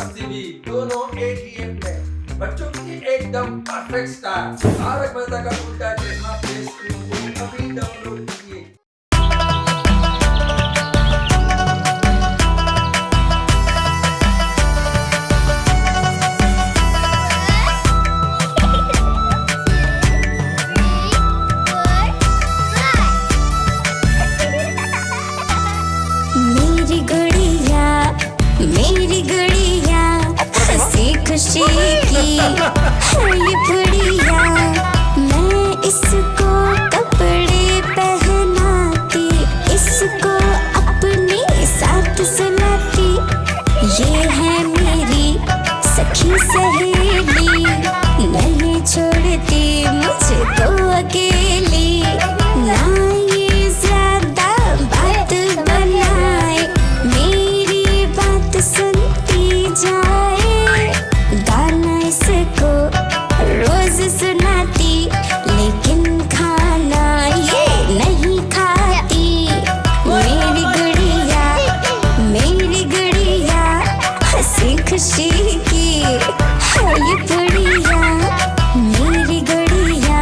मस्ती भी दोनों एक ही ऐप में। बच्चों के लिए एकदम परफेक्ट स्टार। तारक मेहता का उल्टा चश्मा प्ले स्टोर को अभी डाउनलोड कीजिए। मेरी गुड़िया हंसी खुशी की है ये बढ़िया। मैं इसको कपड़े पहनाती, इसको अपने साथ सुलाती। ये है मेरी सखी सहेली, नहीं छोड़ती मुझे तो अकेली। ना ये ज्यादा बात बनाए, मेरी बात सुनती जाए। गाना इसको रोज सुनाती, लेकिन खाना ये नहीं खाती। मेरी गुड़िया हंसी खुशी की है ये बढ़िया। मेरी गुड़िया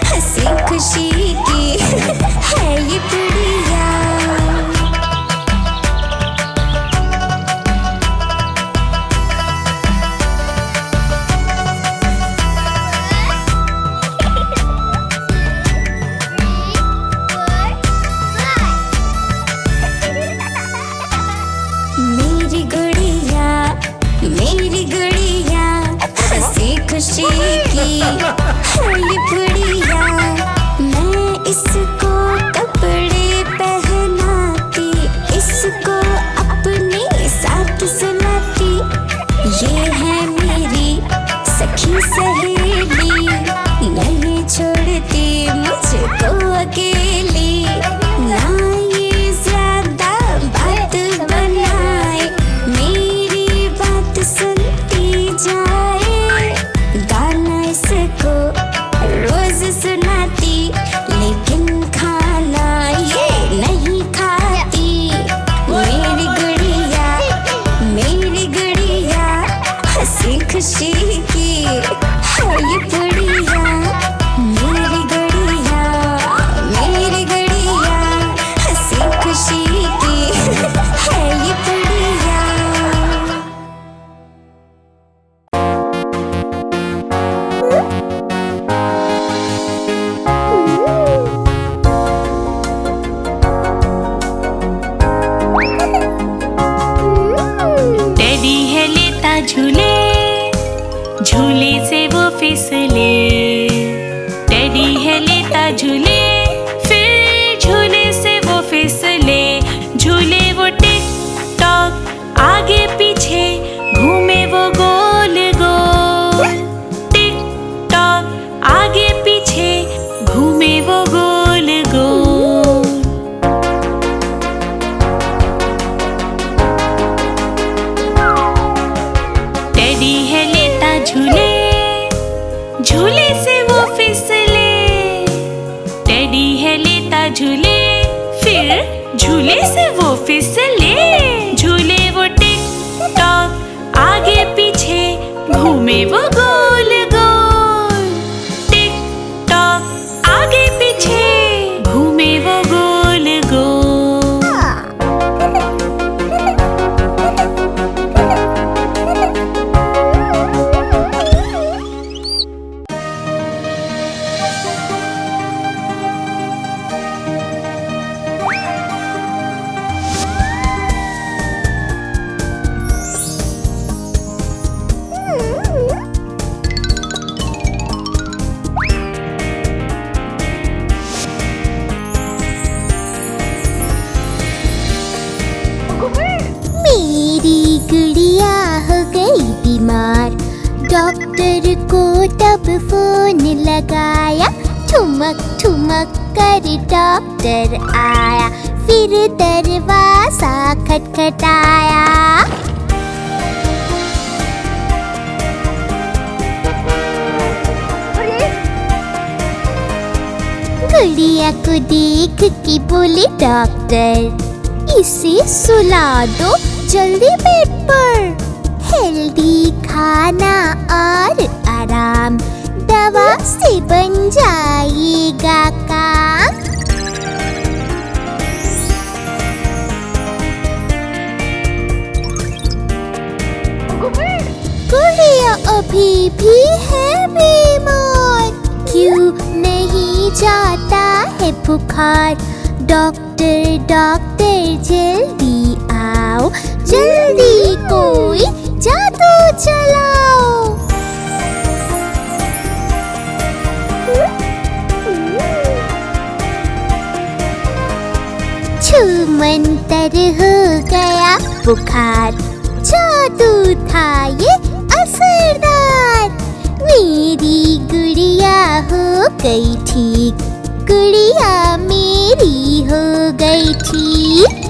हंसी खुशी की है ये बढ़िया। मेरी गुड़िया हंसी खुशी की है ये बढ़िया। मैं इसको कपड़े पहनाती, इसको अपने साथ सुलाती। ये है मेरी सखी सहेली, नहीं छोड़ती मुझे तो अकेली। ना ये ज्यादा बात बनाए, मेरी बात सुनती जाए। गाना इसको रोज सुनाती, लेकिन खाना ये नहीं खाती। मेरी गुड़िया हंसी खुशी की है ये बढ़िया। मेरी गुड़िया हंसी खुशी की है ये बढ़िया। टेडी है लेता झूले, झूले से वो फिसले। टेडी है लेता झूले, फिर झूले से वो फिसले। झूले वो टिक टॉक आगे पीछे, घूमे वो गोल गोल। टिक टॉक आगे पीछे, घूमे वो गोल गोल। टेडी है लेता झूले, झूले से वो फिसले। टेडी है लेता झूले, फिर झूले से वो फिसले। झूले वो टिक टॉक आगे पीछे, घूमे वो गोल गोल। टिक टॉक आगे पीछे, घूमे वो गोल गोल। मेरी गुड़िया हो गई बीमार, डॉक्टर को तब फोन लगाया। ठुमक ठुमक कर डॉक्टर आया, फिर दरवाजा खटखटाया। गुड़िया को देख के बोले डॉक्टर, इसे सुला दो जल्दी बेड पर। हेल्दी खाना और आराम, दवा से बन जाएगा काम। गुड़िया अभी भी है बीमार, क्यों नहीं जाता है बुखार? डॉक्टर डॉक्टर जल्दी आओ, जल्दी कोई जादू चलाओ। छूमंतर हो गया बुखार, जादू था ये असरदार। मेरी गुड़िया हो गई ठीक, गुड़िया मेरी हो गई ठीक।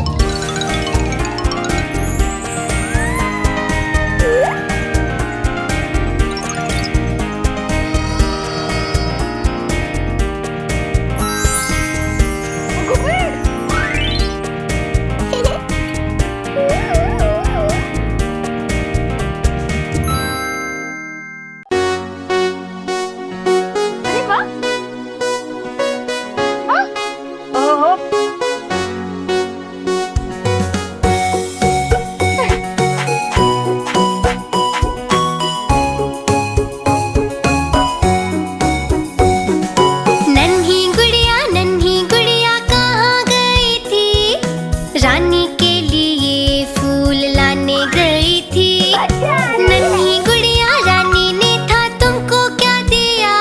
रानी के लिए फूल लाने गई थी। नन्ही गुड़िया रानी ने था तुमको क्या दिया?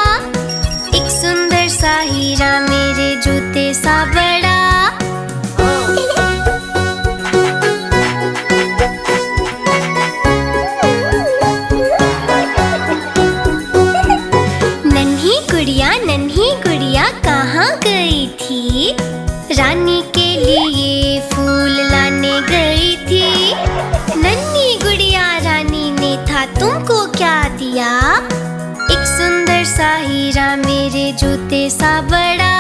एक सुंदर सा हीरा मेरे जूते सा बड़ा। रानी के लिए फूल लाने गई थी। नन्ही गुड़िया रानी ने था तुमको क्या दिया? एक सुंदर सा हीरा मेरे जूते सा बड़ा।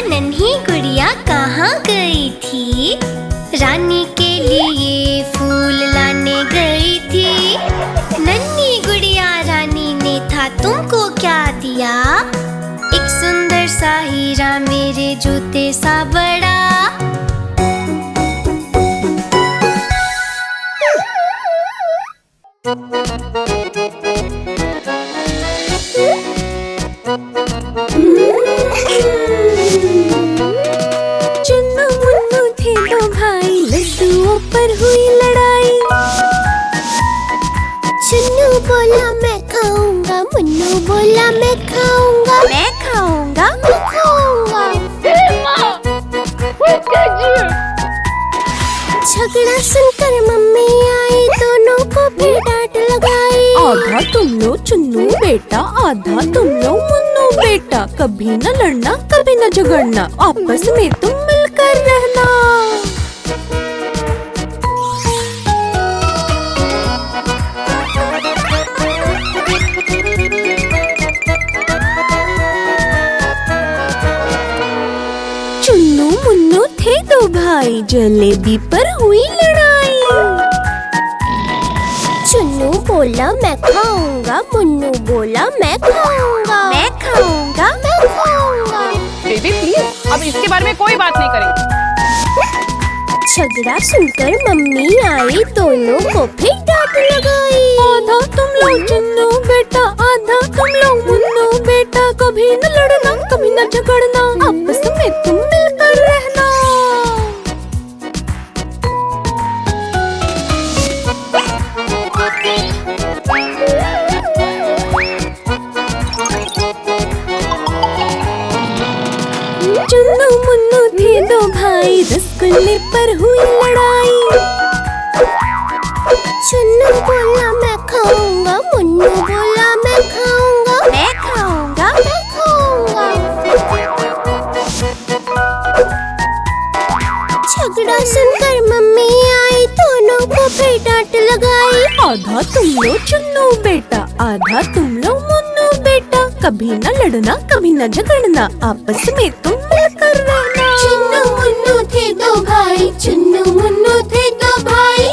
नन्ही गुड़िया कहाँ गई थी? रानी के लिए फूल लाने गई थी। नन्ही गुड़िया रानी ने था तुमको क्या दिया? एक सुंदर सा हीरा मेरे जूते सा बड़ा। चुन्नू मुन्नू थे दो भाई, लड्डुओं पर हुई लड़ाई। चुन्नू बोला मैं खाऊंगा, मुन्नू बोला मैं खाऊंगा। मैं खाऊंगा। मैं खाऊंगा। झगड़ा सुनकर मम्मी आई, दोनों को फिर डांट लगाई। आधा तुम लो चुन्नू बेटा, आधा तुम लो मुन्नू बेटा। कभी न लड़ना, कभी न झगड़ना, आपस में तुम मिलकर रहना। चुन्नू मुन्नू थे दो भाई, जलेबी पर हुई लड़ाई। चुन्नू बोला मैं खाऊंगा, मुन्नू बोला मैं खाऊंगा। मैं खाऊंगा। मैं खाऊंगा। बेबी प्लीज, अब इसके बारे में कोई बात नहीं करेंगे। झगड़ा सुनकर मम्मी आई, दोनों को फिर डांट लगाई। आधा तुम लोग चुन्नू बेटा, आधा तुम लोग मुन्नू बेटा, कभी न लड़ना कभी न झगड़ना, आपस में तुम मिलकर रहना। चुन्नू मुन्नू थे दो भाई, रसगुल्ले पर हुई लड़ाई। चुन्नू बोला मैं खाऊंगा, मुन्नू बोला मैं खाऊंगा, मैं खाऊंगा, मैं खाऊंगा। झगड़ा सुनकर मम्मी आई, दोनों को फिर डांट लगाई। आधा तुम लो चुन्नू बेटा, आधा तुम लो मुन्नू बेटा, कभी न लड़ना कभी न झगड़ना, आपस में तुम मिलकर रहना। चुन्नू मुन्नू थे दो भाई, चुन्नू मुन्नू थे दो भाई।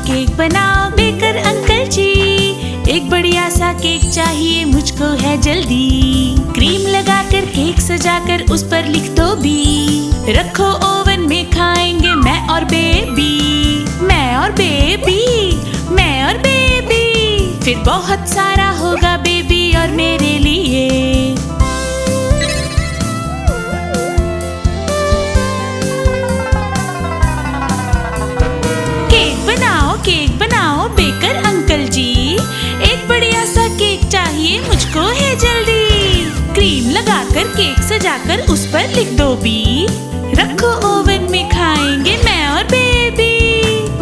केक बनाओ बेकर अंकल जी, एक बढ़िया सा केक चाहिए मुझको है जल्दी। क्रीम लगाकर केक सजाकर उस पर लिख दो बी, रखो ओवन में खाएंगे मैं और बेबी, मैं और बेबी, मैं और बेबी, फिर बहुत सारा होगा बेबी और मेरे लिए। केक बनाओ बेकर अंकल जी, एक बढ़िया सा केक चाहिए मुझको है जल्दी। क्रीम लगाकर केक सजाकर उस पर लिख दो बी, रखो ओवन में खाएंगे मैं और बेबी,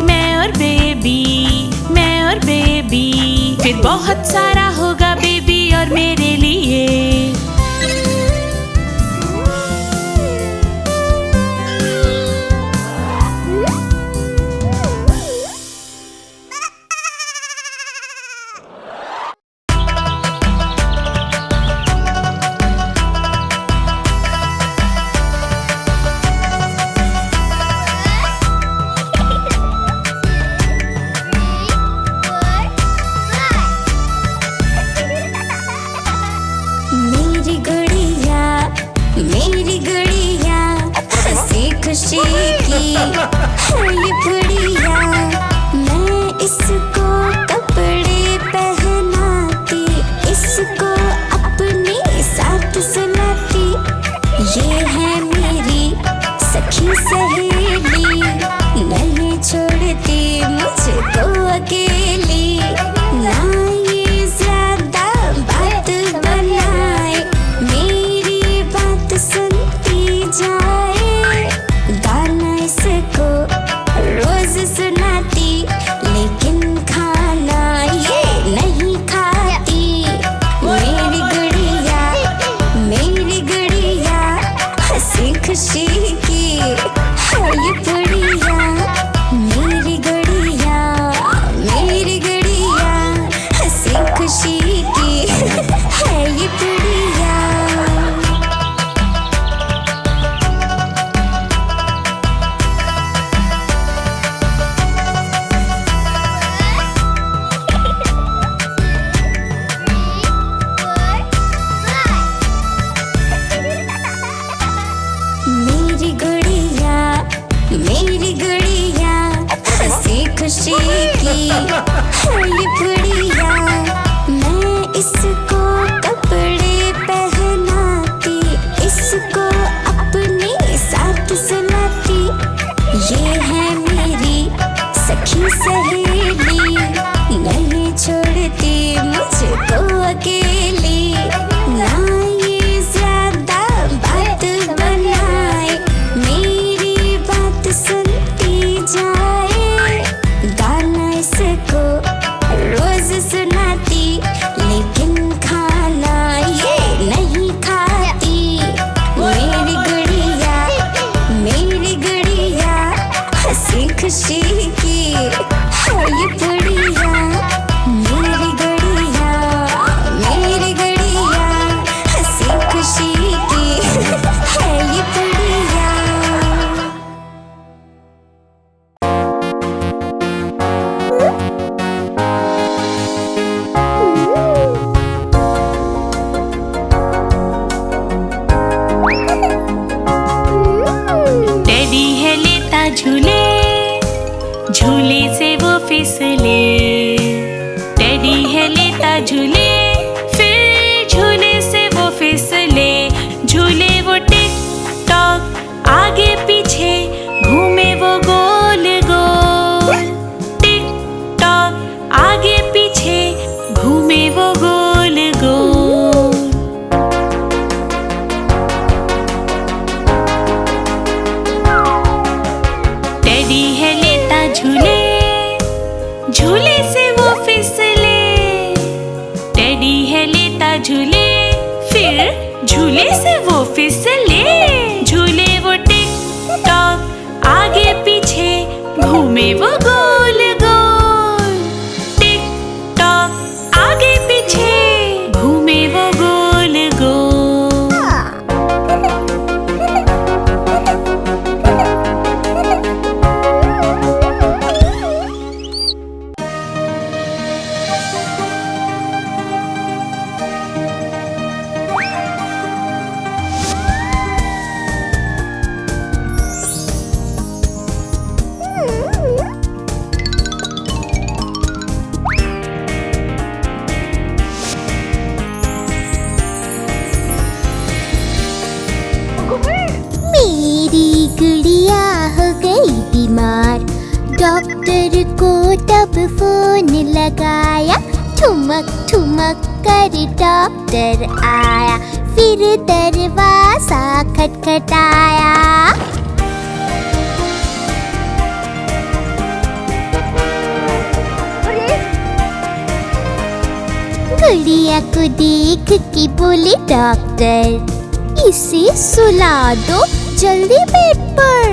मैं और बेबी, मैं और बेबी, फिर बहुत सारा होगा बेबी और मेरे लिए। मेरी गुड़िया हंसी खुशी की है ये बढ़िया, मैं इसको कपड़े पहनाती, इसको अपने साथ सुलाती, ये है मेरी सखी सहेली, नहीं छोड़ती मुझको अकेली, ना ये ज्यादा बात बनाए, मेरी बात सुनती जाए, गाना इसको रोज सुनाती, लेकिन खाना ये नहीं खाती, मेरी गुड़िया हंसी खुशी की है ये बढ़िया, मेरी गुड़िया हंसी खुशी की है ये बढ़िया। मेरी गुड़िया हंसी खुशी की है ये बढ़िया, मैं इसको कपड़े पहनाती, इसको अपने साथ सुलाती, ये है मेरी सखी सहेली, नहीं छोड़ती मुझको अकेली, ना ये ज्यादा बात बनाए, मेरी बात सुनती जाए, गाना इसको रोज सुनाती, लेकिन खाना ये नहीं खाती, मेरी गुड़िया हंसी खुशी की है ये बढ़िया, मेरी गुड़िया झूले से वो फिसले। टेडी है लेता झूले, फिर झूले से वो फिसले। झूले वो टिक टॉक आगे पीछे, घूमे वो गोल गोल। टिक टॉक आगे पीछे, घूमे वो गोल गोल। टेडी है लेता झूले, झूले से वो फिसले। टेडी है लेता झूले, फिर झूले से वो फिसले। झूले वो टिक टॉक आगे पीछे, घूमे वो गोल गोल। टिक टॉक आगे पीछे, घूमे वो गोल गोल। मेरी गुड़िया हो गई बीमार, डॉक्टर को तब फोन लगाया। ठुमक ठुमक कर डॉक्टर आया, फिर दरवाजा खटखटाया। गुड़िया को देख के बोले डॉक्टर, इसे सुला दो जल्दी बेड पर।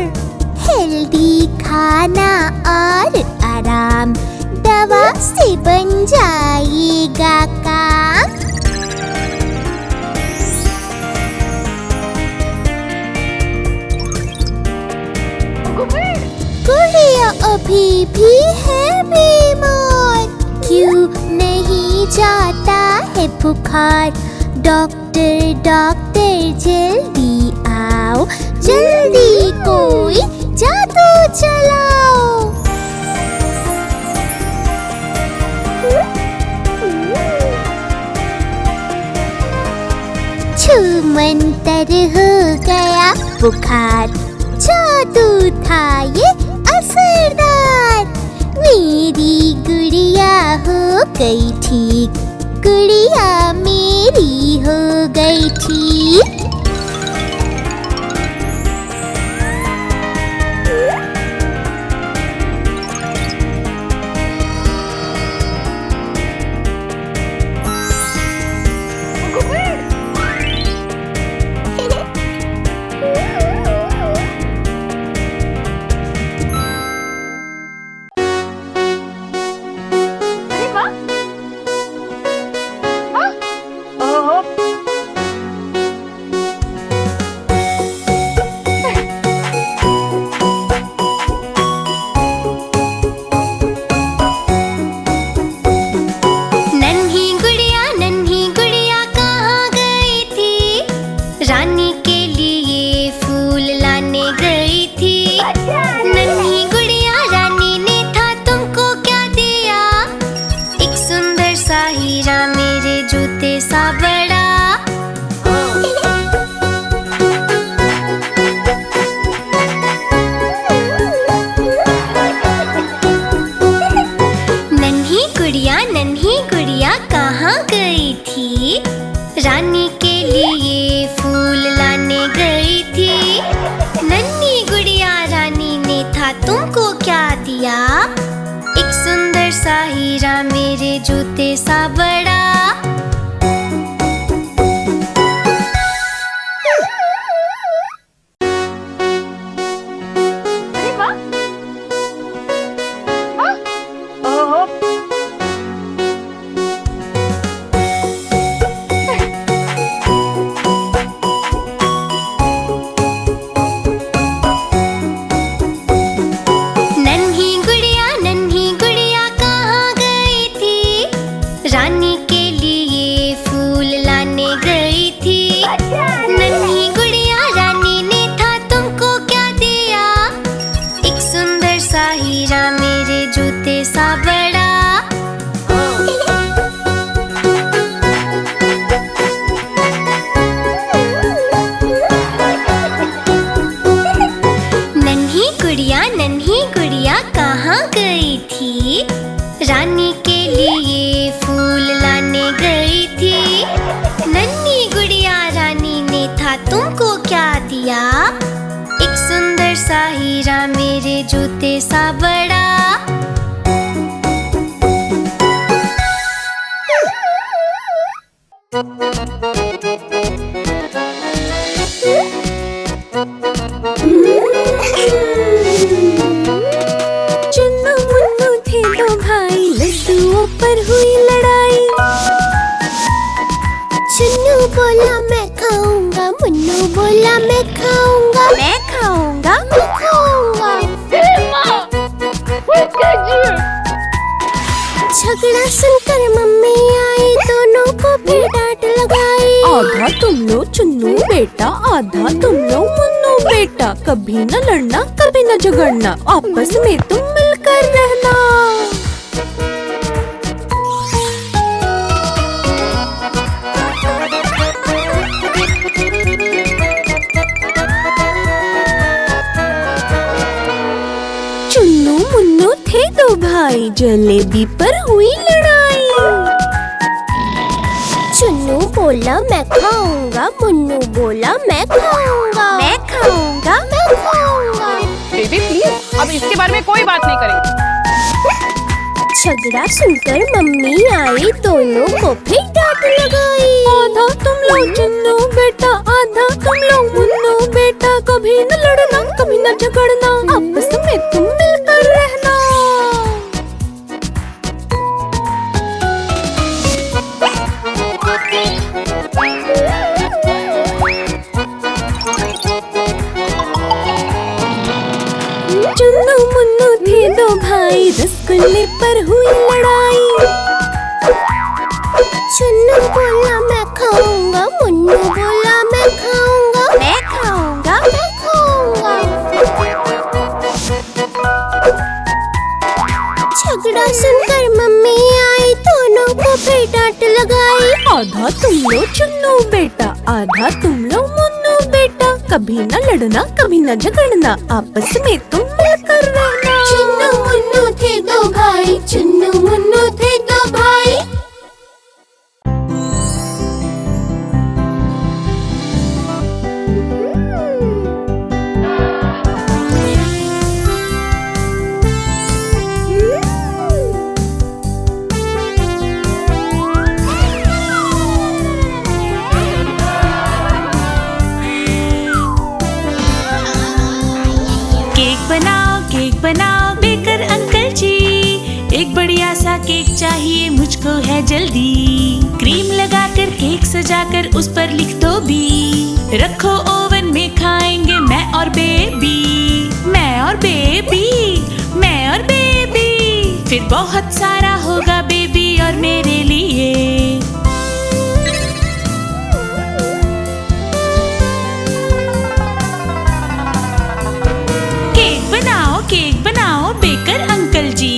हेल्दी खाना और आराम, दवा से बन जाएगा काम। गुड़िया अभी भी है बीमार, क्यों नहीं जाता है बुखार। डॉक्टर डॉक्टर जल्दी आओ, जल्दी कोई जादू चलाओ। छूमंतर हो गया बुखार, जादू था ये असरदार। मेरी गुड़िया हो गई ठीक, गुड़िया मेरी हो गई ठीक। रानी के लिए फूल लाने गई थी। नन्ही गुड़िया रानी ने था तुमको क्या दिया? एक सुंदर सा हीरा मेरे जूते सा बड़ा। नन्ही गुड़िया कहाँ गई थी? रानी नन्ही गुड़िया कहाँ गई थी? रानी के लिए फूल लाने गई थी। नन्ही गुड़िया रानी ने था तुमको क्या दिया? एक सुंदर सा हीरा मेरे जूते सा बड़ा। चुन्नू मुन्नू थे दो भाई, लड्डुओं पर हुई लड़ाई। चुन्नू बोला मैं खाऊंगा, मुन्नू बोला मैं खाऊंगा। मैं खाऊंगा। मैं खाऊंगा। झगड़ा सुनकर मम्मी आई, दोनों को फिर डांट लगाई। आधा तुम लो चुन्नू बेटा, आधा तुम लो मुन्नू बेटा। कभी न लड़ना कभी न झगड़ना, आपस में तुम मिलकर रहना। चुन्नू मुन्नू थे दो भाई, जलेबी पर हुई लड़ाई। चुन्नू बोला मैं खाऊंगा, मुन्नू बोला मैं खाऊंगा। मैं खाऊंगा। मैं खाऊंगा। बेबी प्लीज, अब इसके बारे में कोई बात नहीं करेंगे। झगड़ा सुनकर मम्मी आई, दोनों को फिर डांट लगाई। आधा तुम लो चुन्नू बेटा, आधा तुम लो मुन्नू बेटा। कभी न लड़ना कभी न झगड़ना, आपस में तुम मिलकर रहना। चुन्नू मुन्नू थे दो भाई, रसगुल्ले पर हुई लड़ाई। चुन्नू बोला मैं खाऊंगा, मुन्नू बोला मैं खाऊंगा। मैं खाऊंगा। मैं खाऊंगा। झगड़ा सुनकर मम्मी आई, दोनों को फिर डांट लगाई। आधा तुम लो चुन्नू बेटा, आधा तुम लो मुन्नू बेटा। कभी न लड़ना कभी न झगड़ना, आपस में तुम मिलकर रहना। चुन्नू मुन्नू थे दो भाई, चुन्नू मुन्नू थे दो भाई। केक बनाओ बेकर अंकल जी। एक बढ़िया सा केक चाहिए मुझको है जल्दी। क्रीम लगाकर केक सजाकर उस पर लिख दो बी। रखो ओवन में खाएंगे मैं और बेबी। मैं और बेबी, मैं और बेबी। फिर बहुत सारा होगा बेबी और मेरे लिए। केक बनाओ बेकर अंकल जी।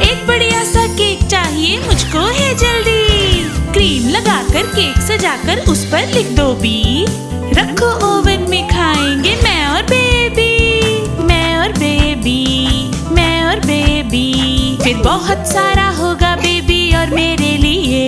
एक बढ़िया सा केक चाहिए मुझको है जल्दी। क्रीम लगाकर केक सजाकर उस पर लिख दो बी। रखो ओवन में खाएंगे मैं और बेबी। मैं और बेबी, मैं और बेबी। फिर बहुत सारा होगा बेबी और मेरे लिए।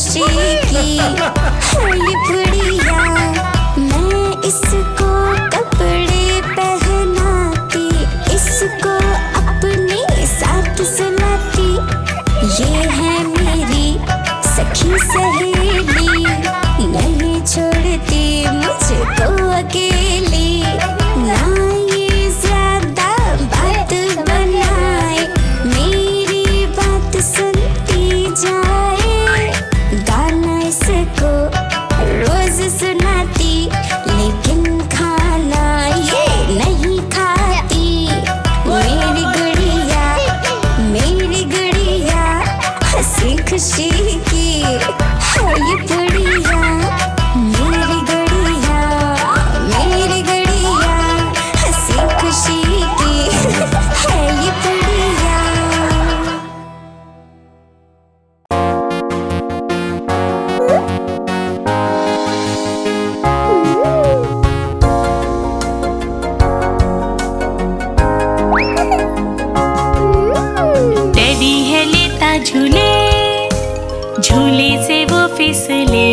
खुशी की है ये गुड़िया। मैं इसको कपड़े पहनाती, इसको अपने साथ सुलाती। ये है मेरी सखी सहेली, नहीं छोड़ती मुझको अकेली। ना ये ज्यादा बात बनाए, मेरी बात सुनती जाए। गाना इसको रोज सुनाती, लेकिन खाना ये नहीं खाती। मेरी गुड़िया, मेरी गुड़िया हंसी खुशी की है ये गुड़िया। मेरी गुड़िया, मेरी गुड़िया हंसी खुशी की है ये गुड़िया। टेडी है लेता झूले, झूले से वो फिसले।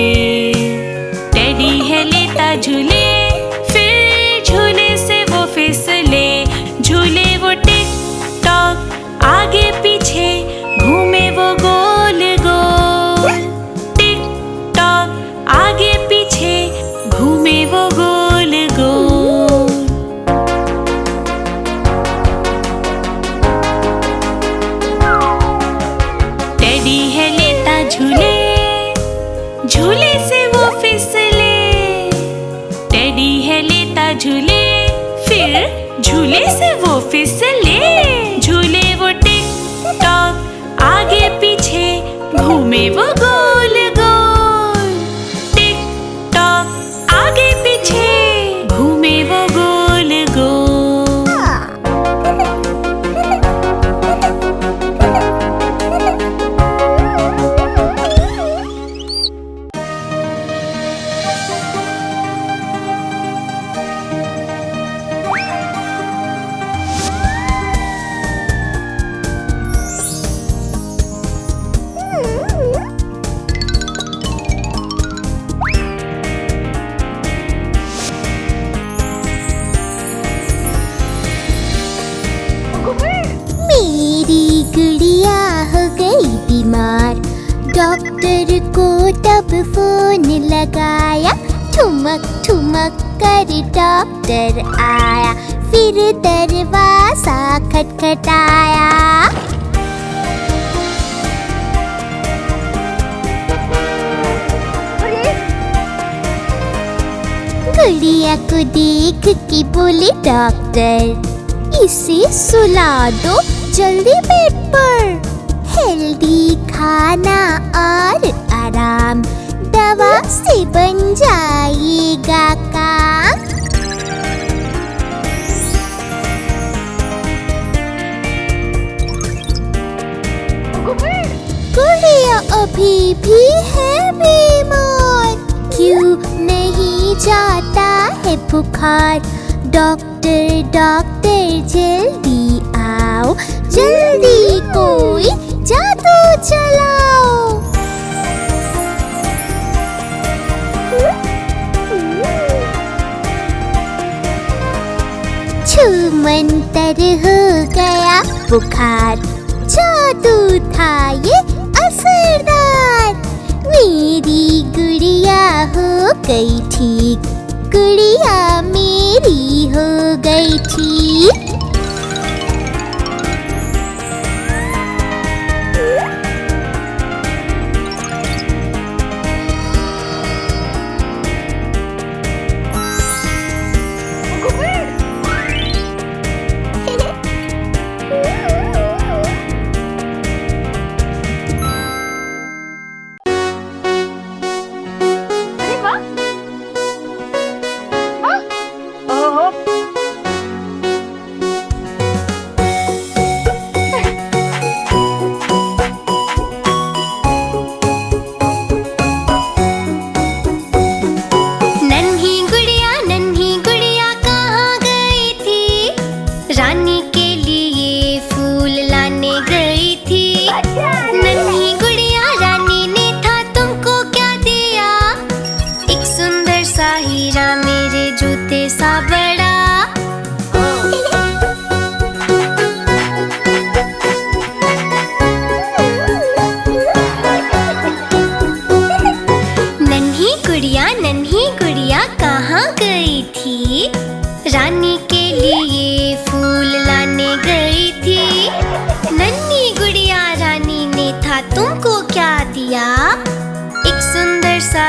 टेडी है लेता झूले, फिर झूले से वो फिसले। झूले वो टिक टॉक आगे पीछे, घूमे वो गोल गोल। टिक टॉक आगे पीछे, घूमे वो गोल गोल। टेडी है लेता झूले, झूले से वो फिसले। टेडी है लेता झूले, फिर झूले से वो फिसले। झूले वो टिक टॉक आगे पीछे, घूमे वो गोल गोल। टिक टॉक आगे पीछे, घूमे वो गोल गोल। मेरी गुड़िया हो गई बीमार, डॉक्टर को तब फोन लगाया। ठुमक ठुमक कर डॉक्टर आया, फिर दरवाजा खटखटाया। गुड़िया को देख के बोले डॉक्टर, इसे सुला दो जल्दी बेड पर। हेल्दी खाना और आराम, दवा से बन जाएगा काम। गुड़िया अभी भी है बीमार, क्यों नहीं जाता है बुखार। डॉक्टर डॉक्टर जल्दी आओ, जल्दी कोई जादू चलाओ। छूमंतर हो गया बुखार, जादू था ये असरदार। मेरी गुड़िया हो गई ठीक, गुड़िया मेरी हो गई ठीक।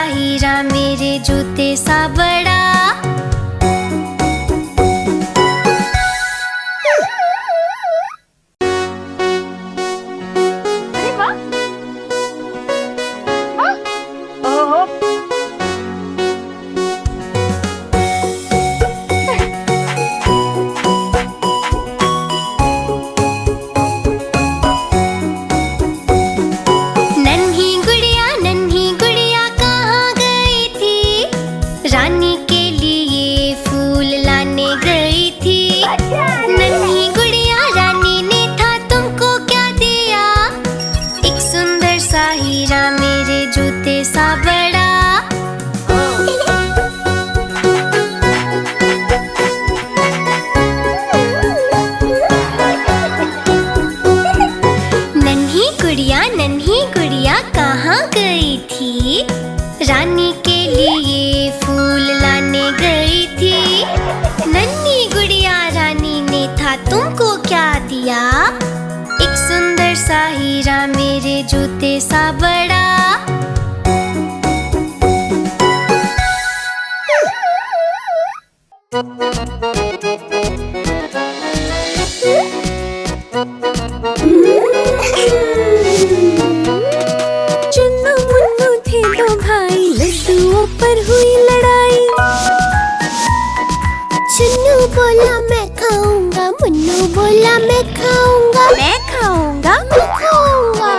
हीरा मेरे जूते सा बड़ा। अरे वाह, वाह, ओहो, नन्ही गुड़िया कहाँ गई थी? रानी के लिए फूल लाने गई थी। नन्ही गुड़िया रानी ने था तुमको क्या दिया? एक सुंदर सा हीरा मेरे जूते सा बड़ा। नन्ही गुड़िया कहाँ गई थी? रानी के लिए फूल लाने गई थी। नन्ही गुड़िया रानी ने था तुमको क्या दिया? एक सुंदर सा हीरा मेरे जूते सा बड़ा। चुन्नू मुन्नू थे दो भाई, लड्डुओं पर हुई लड़ाई। चुन्नू बोला मैं खाऊंगा, मुन्नू बोला मैं खाऊंगा। मैं खाऊंगा। मैं खाऊंगा।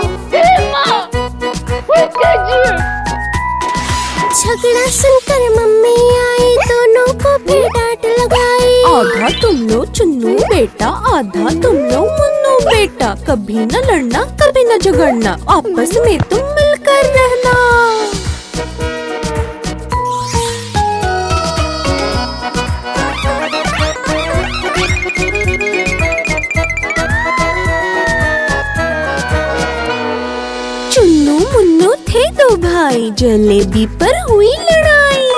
झगड़ा सुनकर मम्मी आई, दोनों को फिर डांट लगाई। आधा तुम लो चुन्नू बेटा, आधा तुम लो मुन्नू बेटा। कभी न लड़ना कभी न झगड़ना, आपस में तुम मिलकर रहना। चुन्नू मुन्नू थे दो भाई, जलेबी पर हुई लड़ाई।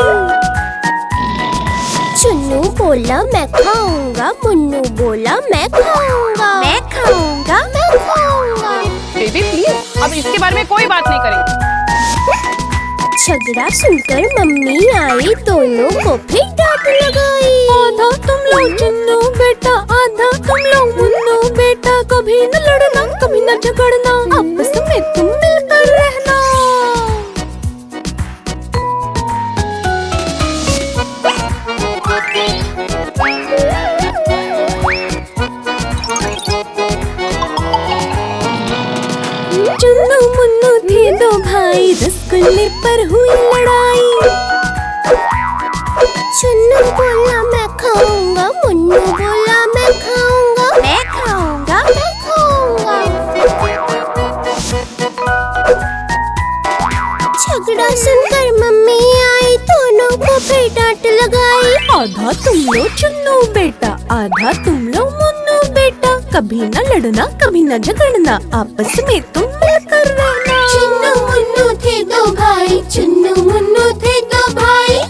चुन्नू बोला मैं खाऊंगा, मुन्नू बोला मैं खाऊंगा। मैं खाऊंगा। मैं खाऊंगा। बेबी प्लीज, अब इसके बारे में कोई बात नहीं करेंगे। झगड़ा सुनकर मम्मी आई, दोनों को फिर डांट लगाई। आधा तुम लो चुन्नू बेटा, आधा तुम लो मुन्नू बेटा। कभी न लड़ना कभी न झगड़ना, आपस में तुम मिलकर रहना। चुन्नू मुन्नू थे दो भाई, रसगुल्ले पर हुई लड़ाई। चुन्नू बोला मैं खाऊंगा, मुन्नू बोला मैं खाऊंगा। मैं खाऊंगा। मैं खाऊंगा। झगड़ा सुनकर मम्मी आई, दोनों को फिर डांट लगाई। आधा तुम लो चुन्नू बेटा, आधा तुम लो मुन्नू बेटा। कभी न लड़ना कभी न झगड़ना, आपस में तुम मिलकर रहना। चुन्नू मुन्नू थे दो भाई, चुन्नू मुन्नू थे दो भाई।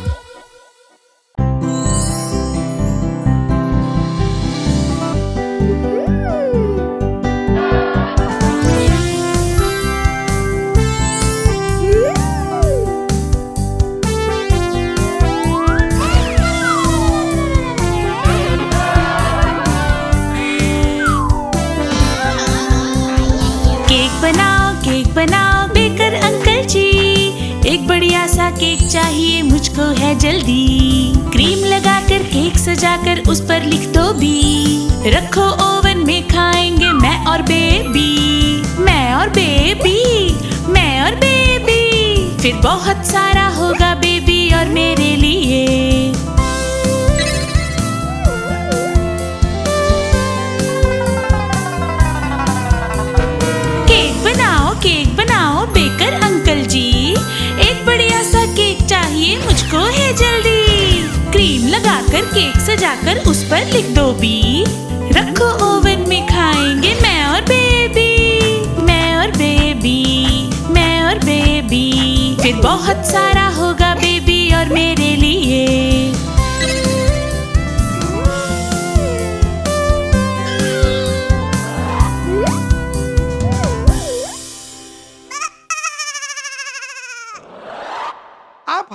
केक बनाओ बेकर अंकल जी। एक बढ़िया सा केक चाहिए मुझको है जल्दी। क्रीम लगाकर केक सजाकर उस पर लिख दो बी। रखो ओवन में खाएंगे मैं और बेबी। मैं और बेबी, मैं और बेबी। फिर बहुत सारा होगा बेबी और मेरे लिए। केक बनाओ बेकर अंकल जी। एक बढ़िया सा केक चाहिए मुझको है जल्दी। क्रीम लगाकर केक सजाकर उस पर लिख दो बी। रखो ओवन में खाएंगे मैं और बेबी। मैं और बेबी, मैं और बेबी। फिर बहुत सारा होगा बेबी और मेरे लिए।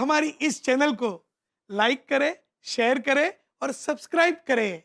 हमारी इस चैनल को लाइक करें, शेयर करें और सब्सक्राइब करें।